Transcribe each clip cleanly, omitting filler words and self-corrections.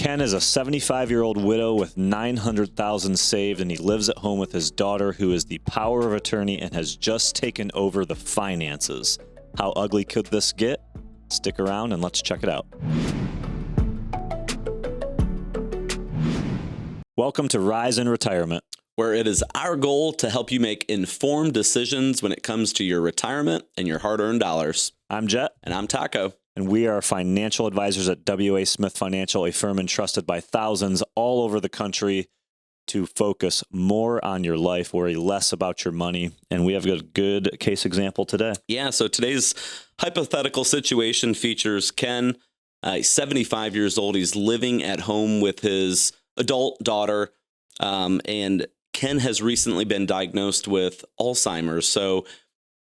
Ken is a 75-year-old widow with $900,000 saved, and he lives at home with his daughter, who is the power of attorney and has just taken over the finances. How ugly could this get? Stick around and let's check it out. Welcome to Rise in Retirement, where it is our goal to help you make informed decisions when it comes to your retirement and your hard-earned dollars. I'm Jet. And I'm Taco. And we are financial advisors at W.A. Smith Financial, a firm entrusted by thousands all over the country to focus more on your life, worry less about your money. And we have a good case example today. Yeah, so today's hypothetical situation features Ken, 75 years old. He's living at home with his adult daughter, and Ken has recently been diagnosed with Alzheimer's. So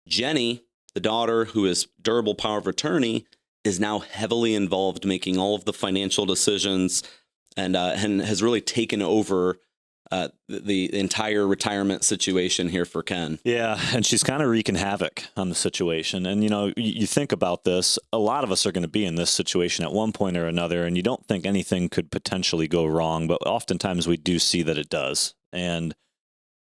Jenny, the daughter, who is durable power of attorney, is now heavily involved making all of the financial decisions and has really taken over the entire retirement situation here for Ken. Yeah, and she's kind of wreaking havoc on the situation. And, you know, you think about this, a lot of us are going to be in this situation at one point or another, and you don't think anything could potentially go wrong, but oftentimes we do see that it does. And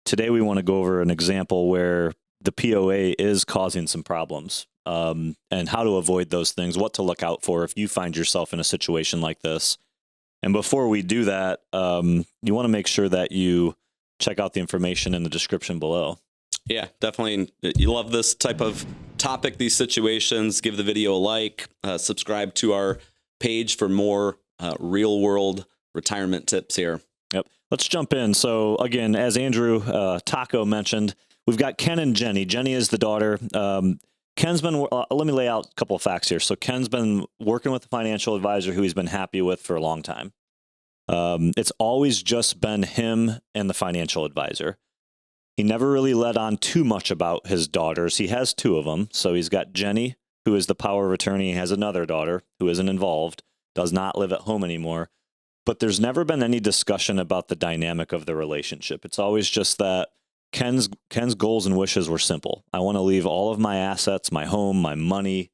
today we want to go over an example where the POA is causing some problems. And how to avoid those things, what to look out for if you find yourself in a situation like this. And before we do that, you want to make sure that you check out the information in the description below. Yeah, definitely. You love this type of topic, these situations. Give the video a like, subscribe to our page for more real world retirement tips here. Yep. Let's jump in. So again, as Andrew Taco mentioned, we've got Ken and Jenny. Jenny is the daughter. Ken's been, let me lay out a couple of facts here. So Ken's been working with a financial advisor who he's been happy with for a long time. It's always just been him and the financial advisor. He never really let on too much about his daughters. He has two of them. So he's got Jenny, who is the power of attorney. He has another daughter who isn't involved, does not live at home anymore. But there's never been any discussion about the dynamic of the relationship. It's always just that Ken's goals and wishes were simple. I want to leave all of my assets, my home, my money,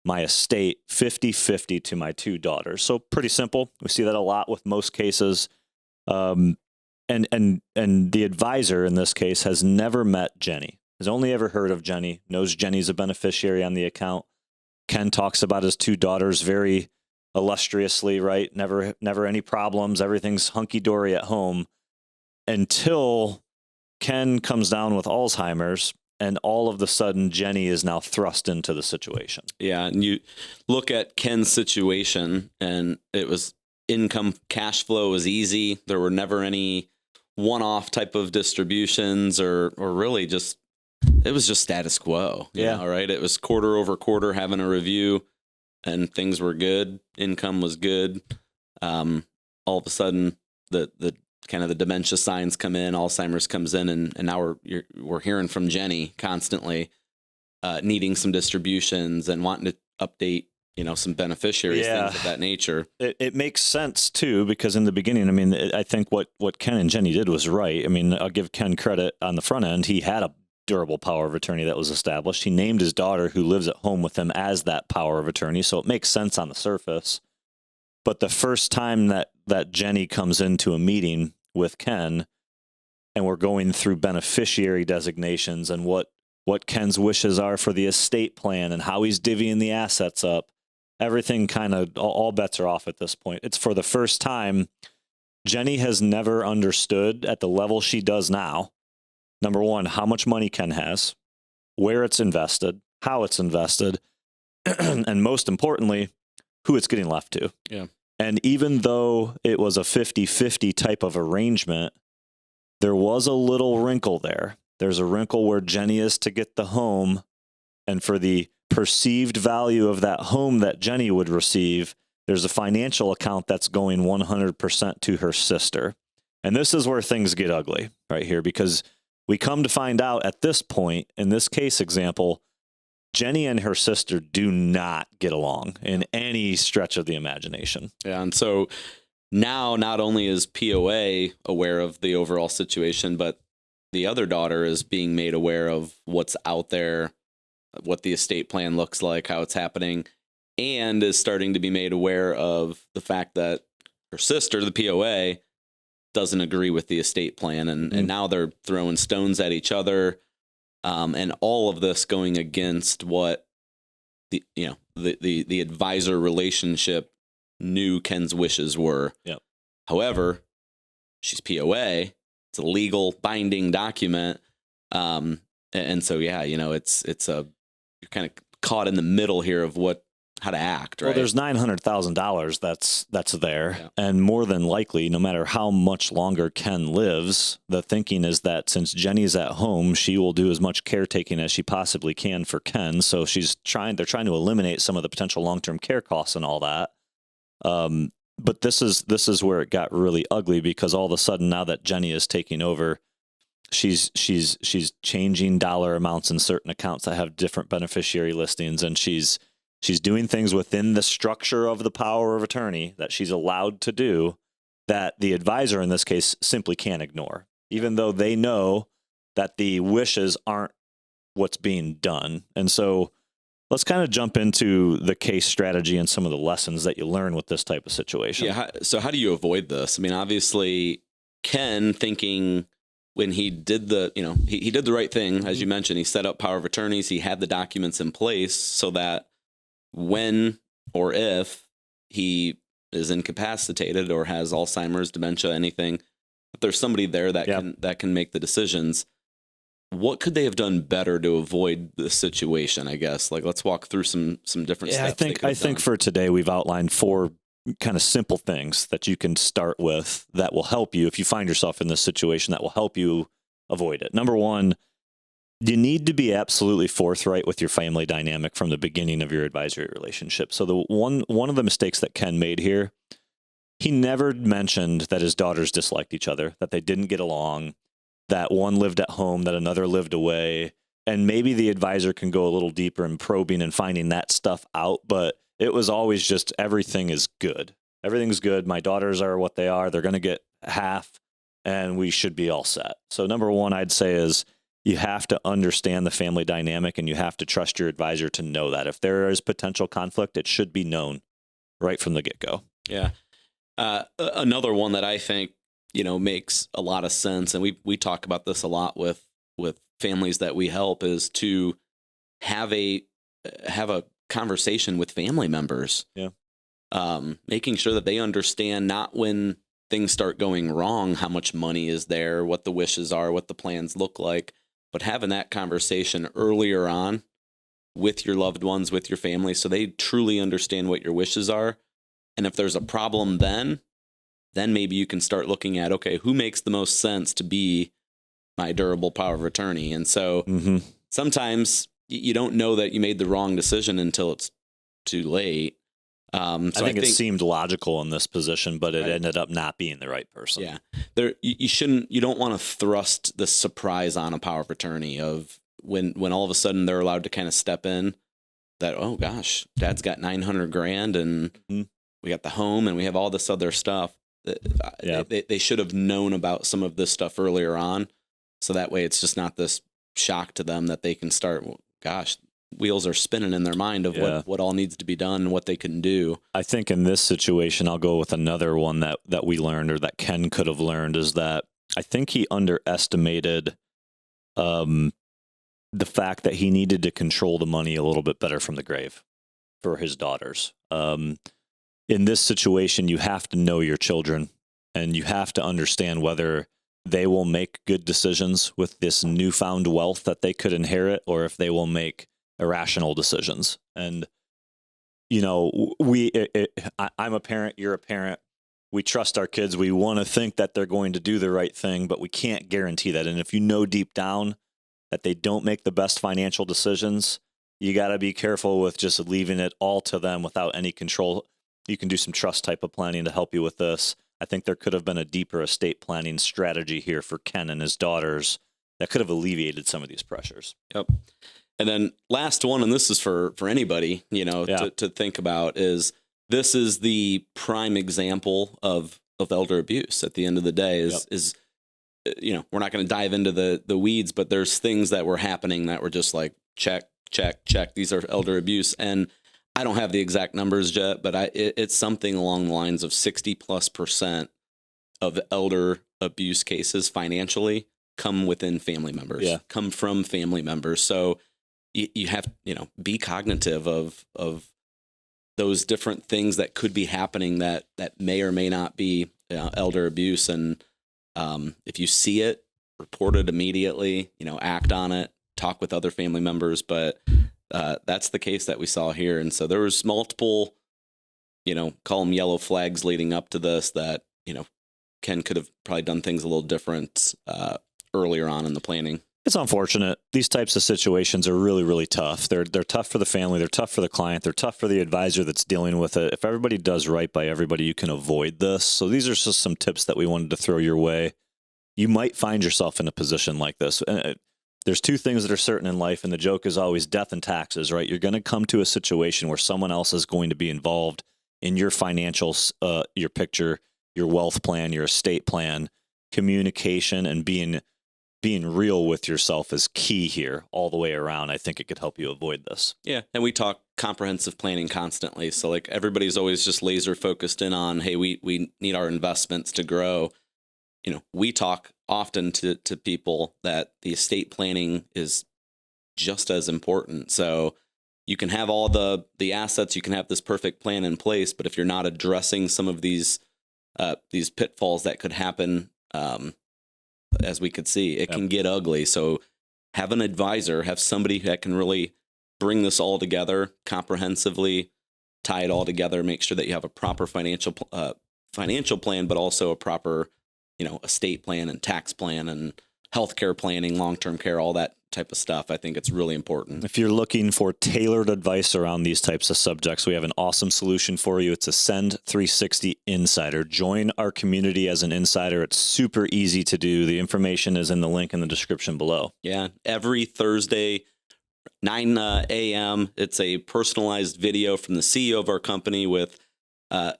my estate, 50-50 to my two daughters. So pretty simple. We see that a lot with most cases. And the advisor in this case has never met Jenny, has only ever heard of Jenny, knows Jenny's a beneficiary on the account. Ken talks about his two daughters very illustriously, right? Never any problems. Everything's hunky-dory at home until Ken comes down with Alzheimer's, and all of a sudden, Jenny is now thrust into the situation. Yeah, and you look at Ken's situation, and it was income, cash flow was easy. There were never any one-off type of distributions or really just, it was just status quo. Yeah. All right. It was quarter over quarter having a review, and things were good. Income was good. All of a sudden, the kind of the dementia signs come in, Alzheimer's comes in, and now we're hearing from Jenny constantly needing some distributions and wanting to update, some beneficiaries, things of that nature. It makes sense too, because in the beginning, I mean, I think what Ken and Jenny did was right. I mean, I'll give Ken credit on the front end. He had a durable power of attorney that was established. He named his daughter, who lives at home with him, as that power of attorney. So it makes sense on the surface. But the first time that Jenny comes into a meeting with Ken, and we're going through beneficiary designations and what Ken's wishes are for the estate plan and how he's divvying the assets up, everything kind of, all bets are off at this point. It's for the first time, Jenny has never understood at the level she does now, number one, how much money Ken has, where it's invested, how it's invested, and most importantly, who it's getting left to. Yeah. And even though it was a 50-50 type of arrangement, there was a little wrinkle there. There's a wrinkle where Jenny is to get the home, and for the perceived value of that home that Jenny would receive, there's a financial account that's going 100% to her sister. And this is where things get ugly right here, because we come to find out at this point, in this case example, Jenny and her sister do not get along in any stretch of the imagination. Yeah, and so now not only is POA aware of the overall situation, but the other daughter is being made aware of what's out there, what the estate plan looks like, how it's happening, and is starting to be made aware of the fact that her sister, the POA, doesn't agree with the estate plan, and now they're throwing stones at each other, and all of this going against what the advisor relationship knew Ken's wishes were. Yep. However, she's POA. It's a legal binding document, and so you're kind of caught in the middle here of how to act, right? Well, there's $900,000 that's there. Yeah. And more than likely, no matter how much longer Ken lives, the thinking is that since Jenny's at home, she will do as much caretaking as she possibly can for Ken. So they're trying to eliminate some of the potential long-term care costs and all that. But this is where it got really ugly, because all of a sudden, now that Jenny is taking over, she's changing dollar amounts in certain accounts that have different beneficiary listings, and she's doing things within the structure of the power of attorney that she's allowed to do that the advisor in this case simply can't ignore, even though they know that the wishes aren't what's being done. And so let's kind of jump into the case strategy and some of the lessons that you learn with this type of situation. Yeah. So how do you avoid this? I mean, obviously, Ken, thinking when he did he did the right thing, as you mentioned, he set up power of attorneys. He had the documents in place so that when or if he is incapacitated or has Alzheimer's, dementia, anything, if there's somebody there that can make the decisions. What could they have done better to avoid this situation? I guess, like, let's walk through some different steps. I think for today we've outlined 4 kind of simple things that you can start with that will help you if you find yourself in this situation, that will help you avoid it. Number 1, you need to be absolutely forthright with your family dynamic from the beginning of your advisory relationship. So the one of the mistakes that Ken made here, he never mentioned that his daughters disliked each other, that they didn't get along, that one lived at home, that another lived away. And maybe the advisor can go a little deeper in probing and finding that stuff out. But it was always just, everything is good. Everything's good. My daughters are what they are. They're going to get half and we should be all set. So number 1, I'd say, is you have to understand the family dynamic, and you have to trust your advisor to know that if there is potential conflict, it should be known right from the get-go. Yeah. Another one that I think, makes a lot of sense, and we talk about this a lot with families that we help, is to have a conversation with family members. Yeah. Making sure that they understand, not when things start going wrong, how much money is there, what the wishes are, what the plans look like, but having that conversation earlier on with your loved ones, with your family, so they truly understand what your wishes are. And if there's a problem, then maybe you can start looking at, okay, who makes the most sense to be my durable power of attorney? And so sometimes you don't know that you made the wrong decision until it's too late. I think it seemed logical in this position, but it ended up not being the right person. Yeah. You don't want to thrust the surprise on a power of attorney of when all of a sudden they're allowed to kind of step in, that, oh gosh, dad's got $900,000 and we got the home and we have all this other stuff. They should have known about some of this stuff earlier on. So that way it's just not this shock to them that they can start, well, gosh, wheels are spinning in their mind of what all needs to be done and what they can do. I think in this situation, I'll go with another one that we learned, or that Ken could have learned, is that I think he underestimated the fact that he needed to control the money a little bit better from the grave for his daughters. In this situation, you have to know your children, and you have to understand whether they will make good decisions with this newfound wealth that they could inherit, or if they will make irrational decisions. And, I'm a parent, you're a parent. We trust our kids. We want to think that they're going to do the right thing, but we can't guarantee that. And if you know deep down that they don't make the best financial decisions, you got to be careful with just leaving it all to them without any control. You can do some trust type of planning to help you with this. I think there could have been a deeper estate planning strategy here for Ken and his daughters that could have alleviated some of these pressures. Yep. And then last one, and this is for anybody, to think about, is this is the prime example of elder abuse at the end of the day. We're not going to dive into the weeds, but there's things that were happening that were just like, check, check, check. These are elder abuse. And I don't have the exact numbers yet, but it's something along the lines of 60+% of elder abuse cases financially come within family members, come from family members. So you have, be cognitive of those different things that could be happening that may or may not be elder abuse. And if you see it, report it immediately, act on it, talk with other family members. But that's the case that we saw here. And so there was multiple, call them yellow flags leading up to this that, Ken could have probably done things a little different earlier on in the planning. It's unfortunate. These types of situations are really, really tough. They're tough for the family. They're tough for the client. They're tough for the advisor that's dealing with it. If everybody does right by everybody, you can avoid this. So these are just some tips that we wanted to throw your way. You might find yourself in a position like this. There's two things that are certain in life, and the joke is always death and taxes, right? You're going to come to a situation where someone else is going to be involved in your financials, your picture, your wealth plan, your estate plan. Communication and being real with yourself is key here all the way around. I think it could help you avoid this. Yeah. And we talk comprehensive planning constantly. So like everybody's always just laser focused in on, hey, we need our investments to grow. We talk often to people that the estate planning is just as important. So you can have all the assets, you can have this perfect plan in place, but if you're not addressing some of these pitfalls that could happen, as we could see, it can get ugly. So have an advisor, have somebody that can really bring this all together comprehensively, tie it all together, make sure that you have a proper financial plan, but also a proper, estate plan and tax plan and healthcare planning, long-term care, all that type of stuff. I think it's really important. If you're looking for tailored advice around these types of subjects, we have an awesome solution for you. It's Ascend 360 Insider. Join our community as an insider. It's super easy to do. The information is in the link in the description below. Yeah. Every Thursday, 9 a.m., it's a personalized video from the CEO of our company with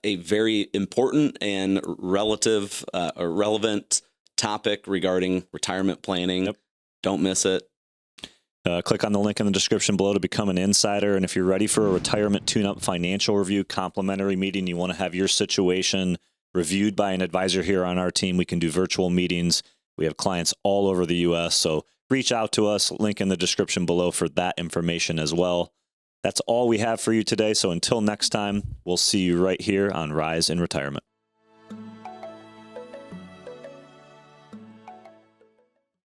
a very important and relevant topic regarding retirement planning. Yep. Don't miss it. Click on the link in the description below to become an insider. And if you're ready for a retirement tune-up financial review complimentary meeting, you want to have your situation reviewed by an advisor here on our team, we can do virtual meetings. We have clients all over the U.S., so reach out to us. Link in the description below for that information as well. That's all we have for you today. So until next time, we'll see you right here on Rise in Retirement.